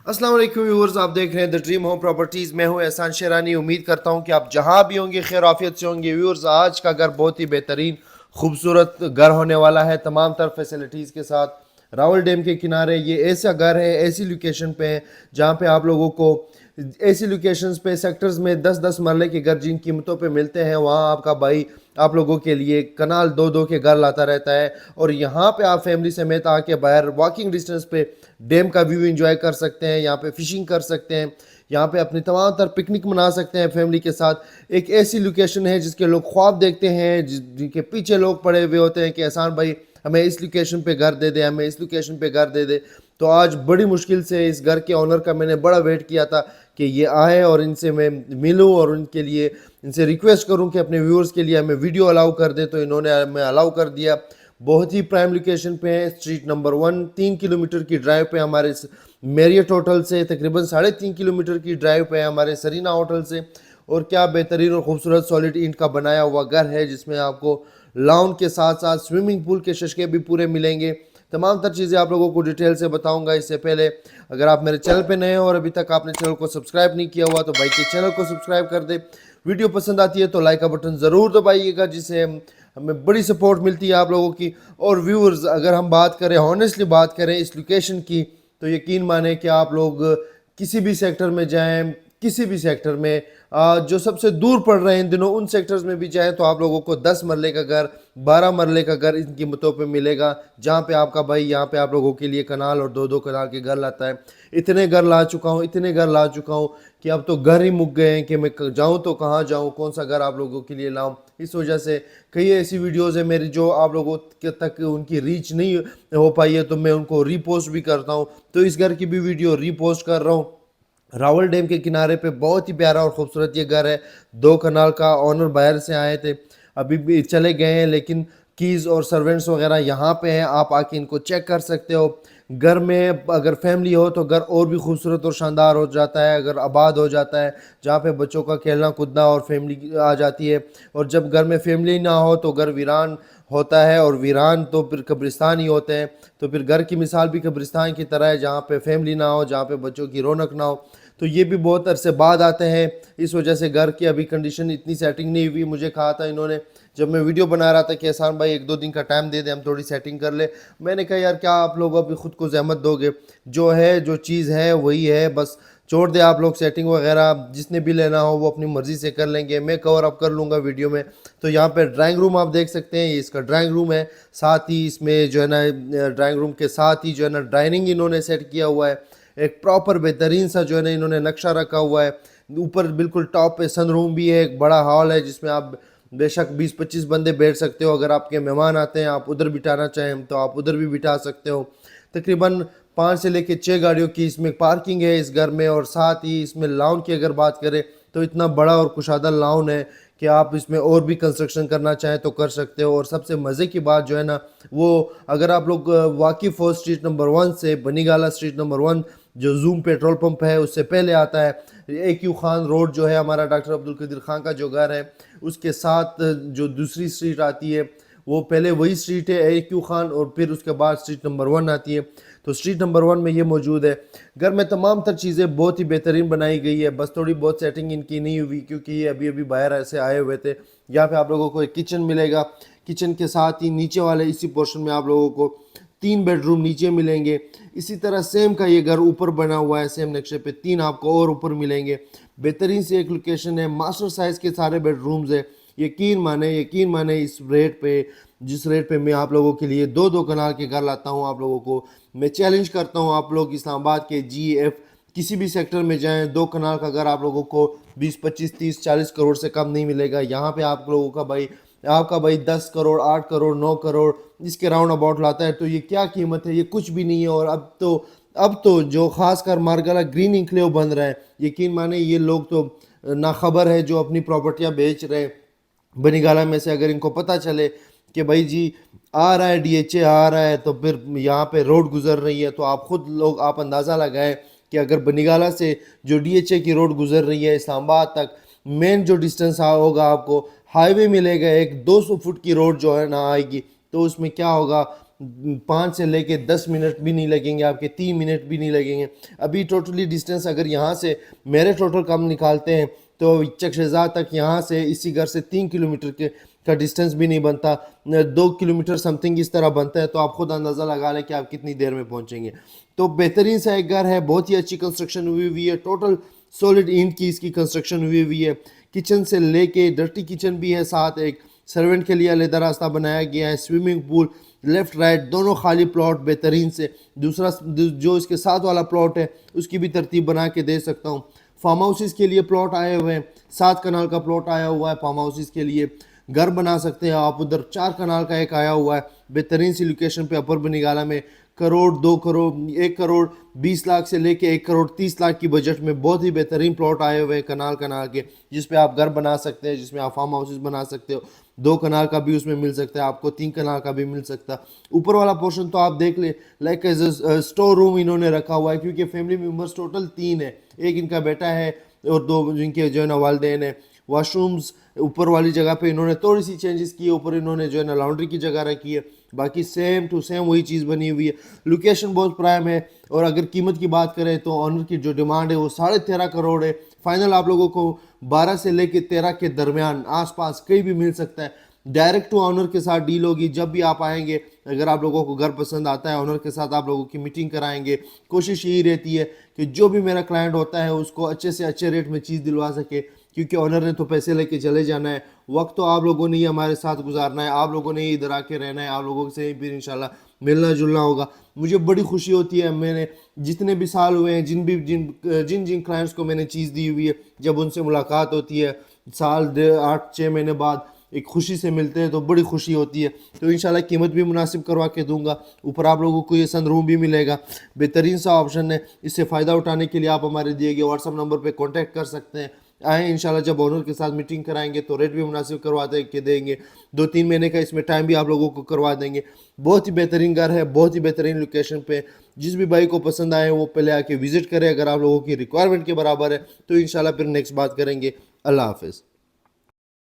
अस्सलाम वालेकुम व्यूअर्स, आप देख रहे हैं द ड्रीम होम प्रॉपर्टीज़। मैं हूं एहसान शेरानी। उम्मीद करता हूं कि आप जहां भी होंगे खैर आफियत से होंगे। व्यूअर्स, आज का घर बहुत ही बेहतरीन खूबसूरत घर होने वाला है, तमाम तर फैसिलिटीज़ के साथ। रावल डैम के किनारे ये ऐसा घर है, ऐसी लोकेशन पे है जहां पे आप लोगों को ऐसी लोकेशंस पे सेक्टर्स में 10-10 मरले के घर जिन कीमतों पे मिलते हैं, वहाँ आपका भाई आप लोगों के लिए कनाल दो दो के घर लाता रहता है। और यहाँ पे आप फैमिली समेत आके बाहर वॉकिंग डिस्टेंस पे डैम का व्यू एंजॉय कर सकते हैं, यहाँ पे फिशिंग कर सकते हैं, यहाँ पे अपनी तमाम तर पिकनिक मना सकते हैं फैमिली के साथ। एक ऐसी लोकेशन है जिसके लोग ख्वाब देखते हैं, जिनके पीछे लोग पड़े हुए होते हैं कि एहसान भाई हमें इस लोकेशन पे घर दे दे, हमें इस लोकेशन पे घर दे दे। तो आज बड़ी मुश्किल से इस घर के ऑनर का मैंने बड़ा वेट किया था कि ये आए और इनसे मैं मिलूं और उनके लिए इनसे रिक्वेस्ट करूं कि अपने व्यूअर्स के लिए हमें वीडियो अलाउ कर दे। तो इन्होंने हमें अलाउ कर दिया। बहुत ही प्राइम लोकेशन पे है, स्ट्रीट नंबर 1, 3 किलोमीटर की ड्राइव पे हमारे मैरियट होटल से, तकरीबन 3.5 किलोमीटर की ड्राइव पे है हमारे सरीना होटल से। और क्या बेहतरीन और खूबसूरत सॉलिड ईंट का बनाया हुआ घर है, जिसमें आपको लॉन के साथ साथ स्विमिंग पूल के शशके भी पूरे मिलेंगे। तमाम तर चीज़ें आप लोगों को डिटेल से बताऊंगा। इससे पहले अगर आप मेरे चैनल पे नए हो और अभी तक आपने चैनल को सब्सक्राइब नहीं किया हुआ तो भाई के चैनल को सब्सक्राइब कर दे। वीडियो पसंद आती है तो लाइक का बटन ज़रूर दबाइएगा, जिससे हमें बड़ी सपोर्ट मिलती है आप लोगों की। और व्यूअर्स, अगर हम बात करें, ऑनेस्टली बात करें इस लोकेशन की, तो यकीन माने कि आप लोग किसी भी सेक्टर में जाएं, किसी भी सेक्टर में जो सबसे दूर पड़ रहे हैं इन दिनों, उन सेक्टर्स में भी जाएं तो आप लोगों को 10 मरले का घर, 12 मरले का घर इन कीमतों पे मिलेगा, जहाँ पे आपका भाई यहाँ पे आप लोगों के लिए कनाल और दो दो कनाल के घर लाता है। इतने घर ला चुका हूँ, इतने घर ला चुका हूँ कि अब तो घर ही मुक गए हैं कि मैं जाऊँ तो कहाँ जाऊँ, कौन सा घर आप लोगों के लिए लाऊँ। इस वजह से कई ऐसी वीडियोज़ है मेरी जो आप लोगों के तक उनकी रीच नहीं हो पाई है, तो मैं उनको रीपोस्ट भी करता हूँ। तो इस घर की भी वीडियो रीपोस्ट कर रहा हूँ। रावल डैम के किनारे पे बहुत ही प्यारा और खूबसूरत ये घर है। 2 कनाल का। ऑनर बाहर से आए थे, अभी भी चले गए हैं, लेकिन कीज़ और सर्वेंट्स वगैरह यहाँ पे हैं, आप आके इनको चेक कर सकते हो। घर में अगर फैमिली हो तो घर और भी खूबसूरत और शानदार हो जाता है, अगर आबाद हो जाता है, जहाँ पे बच्चों का खेलना कूदना और फैमिली आ जाती है। और जब घर में फैमिली ना हो तो घर वीरान होता है, और वीरान तो फिर कब्रिस्तान ही होते हैं। तो फिर घर की मिसाल भी कब्रिस्तान की तरह है, जहाँ पे फैमिली ना हो, जहाँ पे बच्चों की रौनक ना हो। तो ये भी बहुत अरसे बाद आते हैं, इस वजह से घर की अभी कंडीशन इतनी सेटिंग नहीं हुई। मुझे कहा था इन्होंने, जब मैं वीडियो बना रहा था, कि एहसान भाई 1-2 दिन का टाइम दे दे, हम थोड़ी सेटिंग कर ले। मैंने कहा यार क्या आप लोग अभी ख़ुद को जहमत दोगे, जो है जो चीज़ है वही है, बस छोड़ दे आप लोग। सेटिंग वगैरह जिसने भी लेना हो वो अपनी मर्ज़ी से कर लेंगे, मैं कवर अप कर लूँगा वीडियो में। तो यहाँ पे ड्राइंग रूम आप देख सकते हैं, ये इसका ड्राइंग रूम है। साथ ही इसमें जो है ना, ड्राइंग रूम के साथ ही जो है ना डाइनिंग इन्होंने सेट किया हुआ है। एक प्रॉपर बेहतरीन सा जो है ना इन्होंने नक्शा रखा हुआ है। ऊपर बिल्कुल टॉप पे सन रूम भी है, एक बड़ा हॉल है जिसमें आप बेशक 20-25 बंदे बैठ सकते हो। अगर आपके मेहमान आते हैं, आप उधर बिठाना चाहें तो आप उधर भी बिठा सकते हो। तकरीबन 5 से लेकर 6 गाड़ियों की इसमें पार्किंग है इस घर में। और साथ ही इसमें लाउन की अगर बात करें तो इतना बड़ा और कुशादा लाउन है कि आप इसमें और भी कंस्ट्रक्शन करना चाहें तो कर सकते हो। और सबसे मज़े की बात जो है ना, वो अगर आप लोग वाकिफ़ हो स्ट्रीट नंबर 1 से, बनीगाला स्ट्रीट नंबर 1 जो जूम पेट्रोल पंप है उससे पहले आता है, AQ खान रोड जो है हमारा डॉक्टर अब्दुल कदीर खान का जो घर है, उसके साथ जो दूसरी स्ट्रीट आती है वो पहले वही स्ट्रीट है AQ खान, और फिर उसके बाद स्ट्रीट नंबर 1 आती है। तो स्ट्रीट नंबर 1 में ये मौजूद है। घर में तमाम तर चीज़ें बहुत ही बेहतरीन बनाई गई है, बस थोड़ी बहुत सेटिंग इनकी नहीं हुई क्योंकि ये अभी अभी बाहर ऐसे आए हुए थे। यहाँ पे आप लोगों को एक किचन मिलेगा। किचन के साथ ही नीचे वाले इसी पोर्शन में आप लोगों को 3 बेडरूम नीचे मिलेंगे। इसी तरह सेम का ये घर ऊपर बना हुआ है, सेम नक्शे पे 3 आपको और ऊपर मिलेंगे। बेहतरीन से एक लोकेशन है, मास्टर साइज़ के सारे बेडरूम्स है। यकीन माने इस रेट पे, जिस रेट पे मैं आप लोगों के लिए 2-2 कनाल के घर लाता हूँ आप लोगों को, मैं चैलेंज करता हूँ आप लोग इस्लामाबाद के GF किसी भी सेक्टर में जाएं, 2 कनाल का घर आप लोगों को 20, 25, 30, 40 करोड़ से कम नहीं मिलेगा। यहाँ पे आप लोगों का भाई, आपका भाई 10 करोड़, 8 करोड़, 9 करोड़ इसके राउंड अबाउट लाता है। तो ये क्या कीमत है, ये कुछ भी नहीं है। और अब तो जो खासकर मारगला ग्रीन इंक्लेव बन रहा है, यकीन माने ये लोग तो नाखबर है जो अपनी प्रॉपर्टियाँ बेच रहे हैं बनीगाला में से। अगर इनको पता चले कि भाई जी आ रहा है, DHA आ रहा है, तो फिर यहाँ पे रोड गुजर रही है, तो आप खुद लोग आप अंदाज़ा लगाएं कि अगर बनीगाला से जो DHA की रोड गुजर रही है इस्लामाबाद तक, मेन जो डिस्टेंस होगा आपको हाईवे मिलेगा, एक 200 फुट की रोड जो है ना आएगी, तो उसमें क्या होगा, 5 سے لے کے 10 منٹ بھی نہیں لگیں گے آپ کے, 3 منٹ بھی نہیں لگیں گے. ابھی ٹوٹلی ڈسٹینس اگر یہاں سے میرے ٹوٹل کم نکالتے ہیں تو چک شہزاد تک یہاں سے اسی گھر سے 3 کلومیٹر کا ڈسٹینس بھی نہیں بنتا, 2 کلومیٹر سم تھنگ اس طرح بنتا ہے. تو آپ خود اندازہ لگا لیں کہ آپ کتنی دیر میں پہنچیں گے. تو بہترین سا ایک گھر ہے, بہت ہی اچھی کنسٹرکشن ہوئی ہے, ٹوٹل سولڈ اینٹ کی اس کی کنسٹرکشن ہوئی ہے. کچن سے لے کے ڈرٹی کچن بھی ہے, ساتھ ایک سرونٹ کے لیے علیحدہ راستہ بنایا گیا ہے, سوئمنگ پول لیفٹ رائٹ دونوں خالی پلاٹ بہترین سے. دوسرا جو اس کے ساتھ والا پلاٹ ہے اس کی بھی ترتیب بنا کے دے سکتا ہوں. فارم ہاؤسز کے لیے پلاٹ آئے ہوئے ہیں, 7 کنال کا پلاٹ آیا ہوا ہے فارم ہاؤسز کے لیے. گھر بنا سکتے ہیں آپ, ادھر 4 کنال کا ایک آیا ہوا ہے بہترین سی لوکیشن پہ اپر بنگالہ میں. 1 کروڑ 2 کروڑ 1 کروڑ 20 لاکھ سے لے کے 1 کروڑ 30 لاکھ کی بجٹ میں بہت ہی بہترین پلاٹ آئے ہوئے ہیں کنال کے, جس پہ آپ گھر بنا سکتے ہیں, جس میں آپ فارم ہاؤسز بنا سکتے ہو. 2 کنال کا بھی اس میں مل سکتا ہے آپ کو, 3 کنال کا بھی مل سکتا. اوپر والا پورشن تو آپ دیکھ لیں like as a store room انہوں نے رکھا ہوا ہے, کیونکہ فیملی ممبرس ٹوٹل 3 ہیں, ایک ان کا بیٹا ہے اور 2 جن کے جو ہے نا والدین ہیں. واش رومز اوپر والی جگہ پہ انہوں نے تھوڑی سی چینجز کی, اوپر انہوں نے جو ہے نا لانڈری کی جگہ رکھی ہے, باقی سیم ٹو سیم وہی چیز بنی ہوئی ہے. لوکیشن بہت پرائم ہے, اور اگر قیمت کی بات کریں تو آنر کی جو ڈیمانڈ ہے وہ 13.5 کروڑ ہے. فائنل آپ لوگوں کو 12 سے لے کے 13 کے درمیان آس پاس کہیں بھی مل سکتا ہے. ڈائریکٹ ٹو آنر کے ساتھ ڈیل ہوگی. جب بھی آپ آئیں گے, اگر آپ لوگوں کو گھر پسند آتا ہے, آنر کے ساتھ آپ لوگوں کی میٹنگ کرائیں گے. کوشش یہی رہتی ہے کہ جو بھی میرا کلائنٹ ہوتا ہے اس کو اچھے سے اچھے ریٹ میں چیز دلوا سکے, کیونکہ آنر نے تو پیسے لے کے چلے جانا ہے. وقت تو آپ لوگوں نے ہی ہمارے ساتھ گزارنا ہے, آپ لوگوں نے ہی ادھر آ کے رہنا ہے, آپ لوگوں سے پھر انشاءاللہ ملنا جلنا ہوگا. مجھے بڑی خوشی ہوتی ہے, میں نے جتنے بھی سال ہوئے ہیں جن کلائنٹس کو میں نے چیز دی ہوئی ہے, جب ان سے ملاقات ہوتی ہے سال 8-6 مہینے بعد ایک خوشی سے ملتے ہیں تو بڑی خوشی ہوتی ہے. تو انشاءاللہ قیمت بھی مناسب کروا کے دوں گا. اوپر آپ لوگوں کو یہ سن روم بھی ملے گا, بہترین سا آپشن ہے. اس سے فائدہ اٹھانے کے لیے آپ ہمارے دیے گئے واٹس ایپ نمبر پہ کانٹیکٹ کر سکتے ہیں. آئیں انشاءاللہ جب آنر کے ساتھ میٹنگ کرائیں گے تو ریٹ بھی مناسب کرواتے کے دیں گے. 2-3 مہینے کا اس میں ٹائم بھی آپ لوگوں کو کروا دیں گے. بہت ہی بہترین گھر ہے, بہت ہی بہترین لوکیشن پہ. جس بھی بھائی کو پسند آئے وہ پہلے آ کے وزٹ کرے. اگر آپ لوگوں کی ریکوائرمنٹ کے برابر ہے تو انشاءاللہ پھر نیکسٹ بات کریں گے. اللہ حافظ.